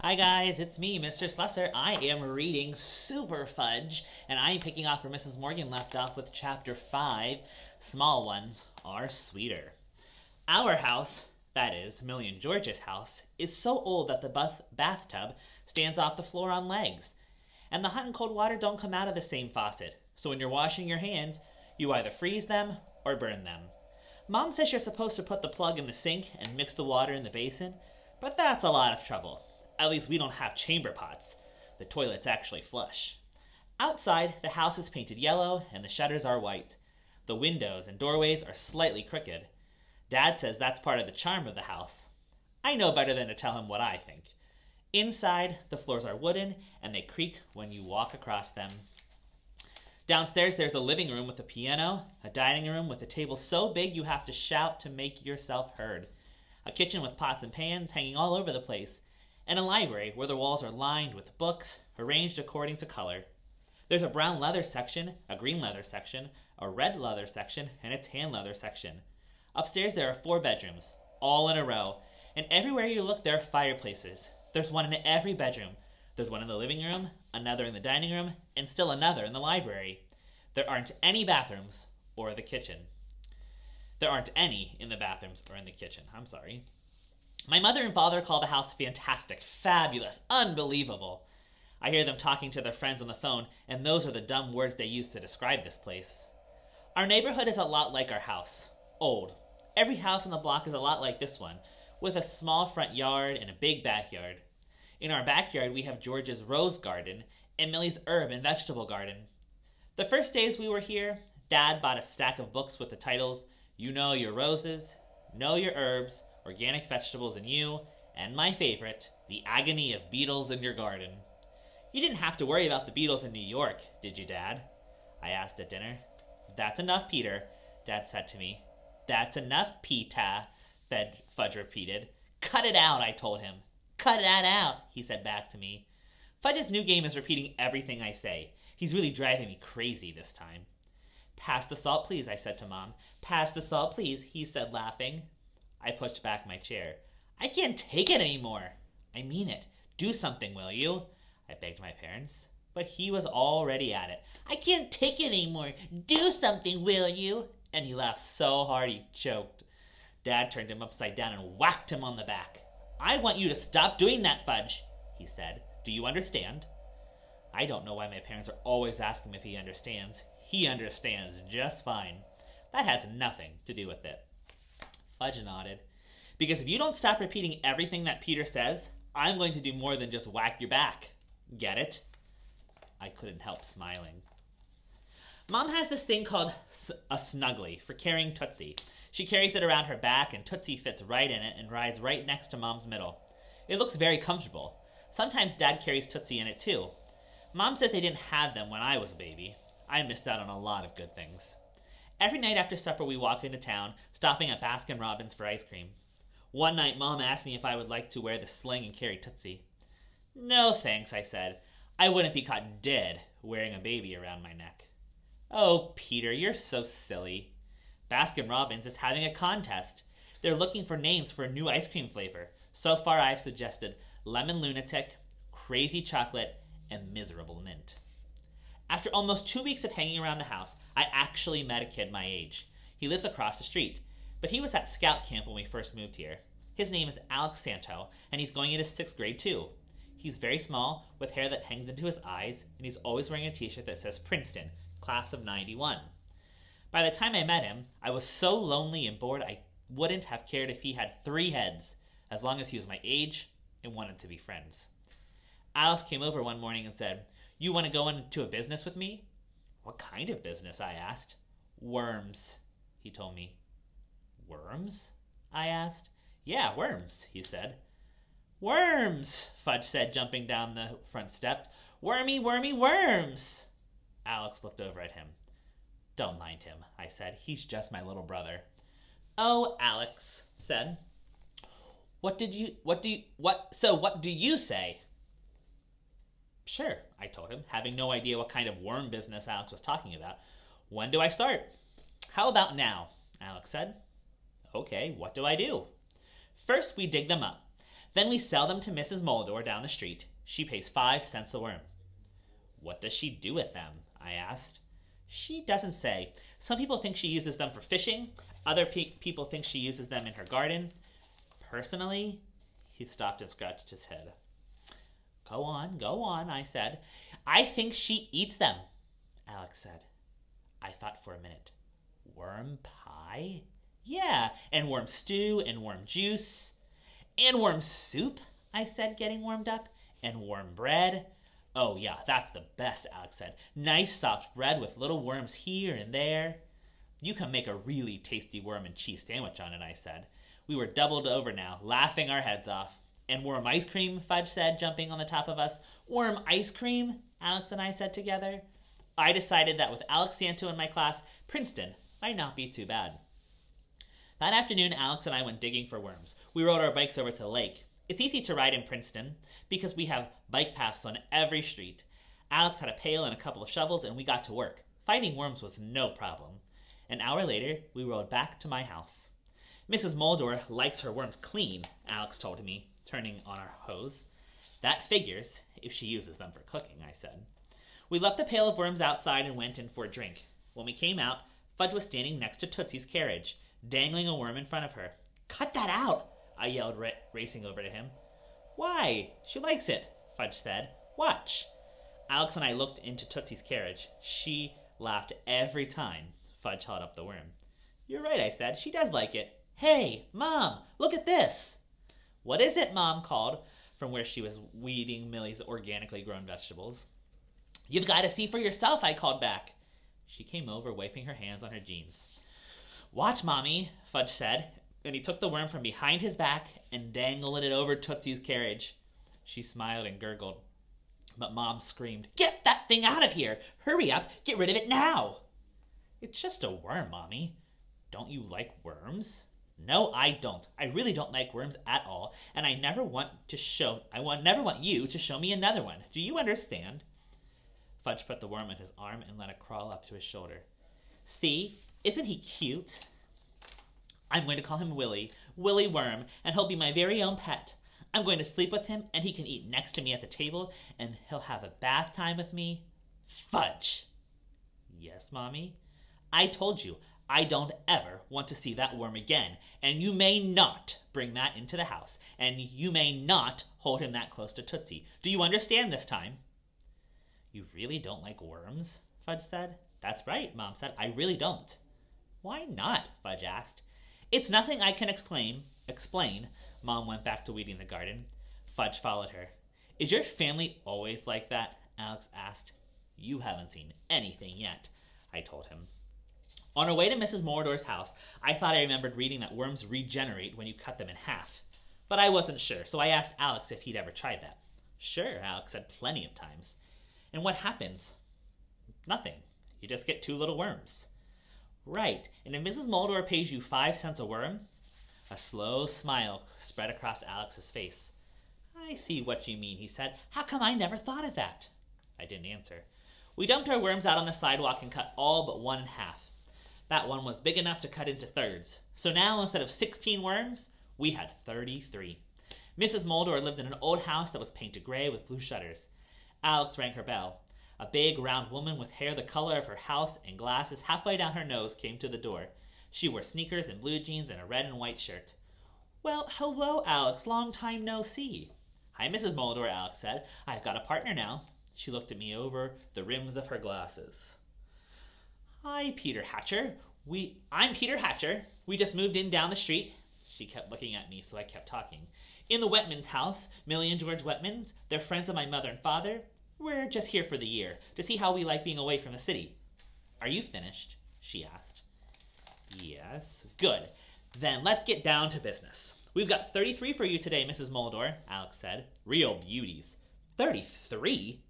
Hi guys, it's me, Mr. Slusser. I am reading Super Fudge, and I am picking off where Mrs. Morgan left off with Chapter 5, Small Ones Are Sweeter. Our house, that is, Millie and George's house, is so old that the bathtub stands off the floor on legs, and the hot and cold water don't come out of the same faucet, so when you're washing your hands, you either freeze them or burn them. Mom says you're supposed to put the plug in the sink and mix the water in the basin, but that's a lot of trouble. At least we don't have chamber pots. The toilet's actually flush. Outside, the house is painted yellow and the shutters are white. The windows and doorways are slightly crooked. Dad says that's part of the charm of the house. I know better than to tell him what I think. Inside, the floors are wooden and they creak when you walk across them. Downstairs, there's a living room with a piano, a dining room with a table so big you have to shout to make yourself heard, a kitchen with pots and pans hanging all over the place, and a library where the walls are lined with books arranged according to color. There's a brown leather section, a green leather section, a red leather section, and a tan leather section. Upstairs there are 4 bedrooms, all in a row, and everywhere you look there are fireplaces. There's one in every bedroom. There's one in the living room, another in the dining room, and still another in the library. There aren't any bathrooms or the kitchen. There aren't any in the bathrooms or in the kitchen. I'm sorry. My mother and father call the house fantastic, fabulous, unbelievable. I hear them talking to their friends on the phone, and those are the dumb words they use to describe this place. Our neighborhood is a lot like our house. Old. Every house on the block is a lot like this one, with a small front yard and a big backyard. In our backyard, we have George's rose garden and Millie's herb and vegetable garden. The first days we were here, Dad bought a stack of books with the titles, You Know Your Roses, Know Your Herbs, Organic Vegetables in You, and my favorite, The Agony of Beetles in Your Garden. You didn't have to worry about the beetles in New York, did you, Dad? I asked at dinner. That's enough, Peter, Dad said to me. That's enough, Peter, Fudge repeated. Cut it out, I told him. Cut that out, he said back to me. Fudge's new game is repeating everything I say. He's really driving me crazy this time. Pass the salt, please, I said to Mom. Pass the salt, please, he said, laughing. I pushed back my chair. I can't take it anymore. I mean it. Do something, will you? I begged my parents. But he was already at it. I can't take it anymore. Do something, will you? And he laughed so hard he choked. Dad turned him upside down and whacked him on the back. I want you to stop doing that, Fudge, he said. Do you understand? I don't know why my parents are always asking if he understands. He understands just fine. That has nothing to do with it. Fudge nodded. Because if you don't stop repeating everything that Peter says, I'm going to do more than just whack your back. Get it? I couldn't help smiling. Mom has this thing called a snuggly for carrying Tootsie. She carries it around her back and Tootsie fits right in it and rides right next to Mom's middle. It looks very comfortable. Sometimes Dad carries Tootsie in it too. Mom said they didn't have them when I was a baby. I missed out on a lot of good things. Every night after supper we walk into town, stopping at Baskin-Robbins for ice cream. One night Mom asked me if I would like to wear the sling and carry Tootsie. No thanks, I said. I wouldn't be caught dead wearing a baby around my neck. Oh, Peter, you're so silly. Baskin-Robbins is having a contest. They're looking for names for a new ice cream flavor. So far I've suggested Lemon Lunatic, Crazy Chocolate, and Miserable Mint. After almost 2 weeks of hanging around the house, I actually met a kid my age. He lives across the street, but he was at scout camp when we first moved here. His name is Alex Santo, and he's going into 6th grade too. He's very small, with hair that hangs into his eyes, and he's always wearing a t-shirt that says Princeton, class of '91. By the time I met him, I was so lonely and bored I wouldn't have cared if he had 3 heads, as long as he was my age and wanted to be friends. Alex came over one morning and said, You want to go into a business with me? What kind of business? I asked. Worms, he told me. Worms? I asked. Yeah, worms, he said. Worms, Fudge said, jumping down the front steps. Wormy, wormy, worms. Alex looked over at him. Don't mind him, I said. He's just my little brother. Oh, Alex said. What do you say? Sure, I told him, having no idea what kind of worm business Alex was talking about. When do I start? How about now? Alex said. Okay, what do I do? First, we dig them up. Then we sell them to Mrs. Moldor down the street. She pays 5 cents a worm. What does she do with them? I asked. She doesn't say. Some people think she uses them for fishing. Other people think she uses them in her garden. Personally, he stopped and scratched his head. Go on, I said. I think she eats them, Alex said. I thought for a minute. Worm pie? Yeah, and worm stew, and worm juice. And worm soup, I said, getting warmed up. And worm bread. Oh yeah, that's the best, Alex said. Nice soft bread with little worms here and there. You can make a really tasty worm and cheese sandwich on it, I said. We were doubled over now, laughing our heads off. And worm ice cream, Fudge said, jumping on the top of us. Worm ice cream, Alex and I said together. I decided that with Alex Santo in my class, Princeton might not be too bad. That afternoon, Alex and I went digging for worms. We rode our bikes over to the lake. It's easy to ride in Princeton because we have bike paths on every street. Alex had a pail and a couple of shovels, and we got to work. Finding worms was no problem. An hour later, we rode back to my house. Mrs. Moldor likes her worms clean, Alex told me, turning on our hose. That figures, if she uses them for cooking, I said. We left the pail of worms outside and went in for a drink. When we came out, Fudge was standing next to Tootsie's carriage, dangling a worm in front of her. Cut that out, I yelled, racing over to him. Why? She likes it, Fudge said. Watch. Alex and I looked into Tootsie's carriage. She laughed every time Fudge held up the worm. You're right, I said. She does like it. Hey, Mom, look at this. What is it, Mom called from where she was weeding Millie's organically grown vegetables. You've got to see for yourself, I called back. She came over, wiping her hands on her jeans. Watch, Mommy, Fudge said, and he took the worm from behind his back and dangled it over Tootsie's carriage. She smiled and gurgled, but Mom screamed, Get that thing out of here! Hurry up! Get rid of it now! It's just a worm, Mommy. Don't you like worms? No, I don't. I really don't like worms at all, and I never want you to show me another one. Do you understand? Fudge put the worm in his arm and let it crawl up to his shoulder. See? Isn't he cute? I'm going to call him Willie Worm, and he'll be my very own pet. I'm going to sleep with him, and he can eat next to me at the table, and he'll have a bath time with me. Fudge! Yes, Mommy? I told you, I don't ever want to see that worm again, and you may not bring that into the house, and you may not hold him that close to Tootsie. Do you understand this time? You really don't like worms? Fudge said. That's right, Mom said. I really don't. Why not? Fudge asked. It's nothing I can explain. Mom went back to weeding the garden. Fudge followed her. Is your family always like that? Alex asked. You haven't seen anything yet, I told him. On our way to Mrs. Mordor's house, I thought I remembered reading that worms regenerate when you cut them in half. But I wasn't sure, so I asked Alex if he'd ever tried that. Sure, Alex said plenty of times. And what happens? Nothing. You just get 2 little worms. Right, and if Mrs. Moldor pays you 5 cents a worm? A slow smile spread across Alex's face. I see what you mean, he said. How come I never thought of that? I didn't answer. We dumped our worms out on the sidewalk and cut all but one in half. That one was big enough to cut into thirds. So now, instead of 16 worms, we had 33. Mrs. Moldor lived in an old house that was painted gray with blue shutters. Alex rang her bell. A big, round woman with hair the color of her house and glasses halfway down her nose came to the door. She wore sneakers and blue jeans and a red and white shirt. Well, hello, Alex. Long time no see. Hi, Mrs. Moldor, Alex said. I've got a partner now. She looked at me over the rims of her glasses. Hi, Peter Hatcher. I'm Peter Hatcher. We just moved in down the street. She kept looking at me, so I kept talking. In the Wetmans' house, Millie and George Wetmans. They're friends of my mother and father. We're just here for the year, to see how we like being away from the city. Are you finished? She asked. Yes. Good. Then let's get down to business. We've got 33 for you today, Mrs. Moldor, Alex said. Real beauties. 33?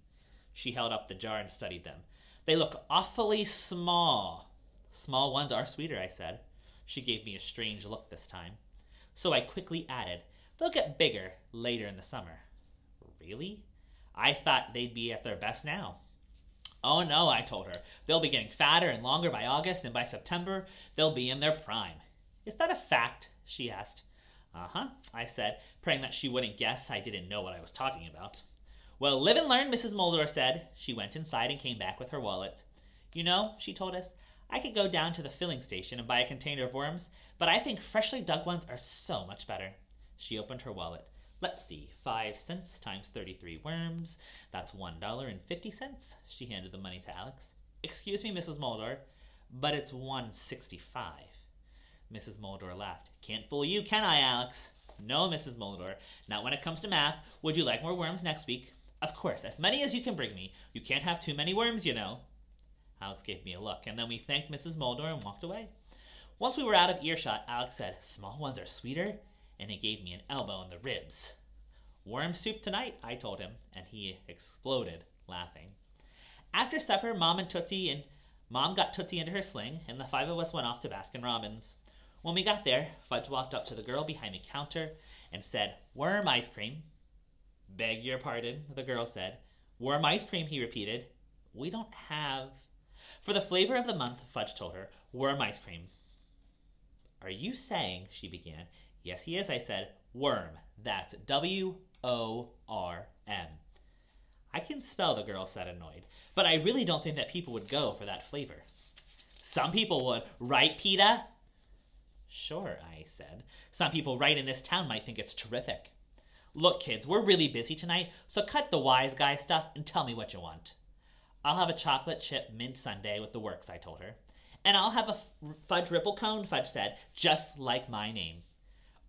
She held up the jar and studied them. They look awfully small. Small ones are sweeter, I said. She gave me a strange look this time. So I quickly added, they'll get bigger later in the summer. Really? I thought they'd be at their best now. Oh no, I told her. They'll be getting fatter and longer by August, and by September, they'll be in their prime. Is that a fact? She asked. Uh-huh, I said, praying that she wouldn't guess I didn't know what I was talking about. Well, live and learn, Mrs. Moldor said. She went inside and came back with her wallet. You know, she told us, I could go down to the filling station and buy a container of worms, but I think freshly dug ones are so much better. She opened her wallet. Let's see, 5 cents times 33 worms. That's $1.50. She handed the money to Alex. Excuse me, Mrs. Moldor, but it's $1.65. Mrs. Moldor laughed. Can't fool you, can I, Alex? No, Mrs. Moldor, not when it comes to math. Would you like more worms next week? Of course, as many as you can bring me. You can't have too many worms, you know. Alex gave me a look, and then we thanked Mrs. Moldor and walked away. Once we were out of earshot, Alex said, small ones are sweeter, and he gave me an elbow in the ribs. Worm soup tonight, I told him, and he exploded laughing. After supper, Mom got Tootsie into her sling, and the 5 of us went off to Baskin-Robbins. When we got there, Fudge walked up to the girl behind the counter and said, worm ice cream. Beg your pardon, the girl said. Worm ice cream, he repeated. We don't have... For the flavor of the month, Fudge told her, worm ice cream. Are you saying, she began. Yes, he is, I said. Worm. That's W-O-R-M. I can spell, the girl said, annoyed, but I really don't think that people would go for that flavor. Some people would, right, PETA? Sure, I said. Some people right in this town might think it's terrific. Look, kids, we're really busy tonight, so cut the wise guy stuff and tell me what you want. I'll have a chocolate chip mint sundae with the works, I told her. And I'll have a fudge ripple cone, Fudge said, just like my name.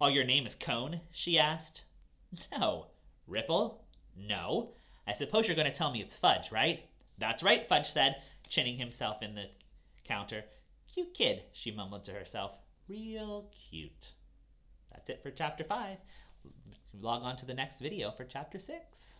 Oh, your name is Cone? She asked. No. Ripple? No. I suppose you're going to tell me it's Fudge, right? That's right, Fudge said, chinning himself in the counter. Cute kid, she mumbled to herself. Real cute. That's it for Chapter 5. Log on to the next video for Chapter 6.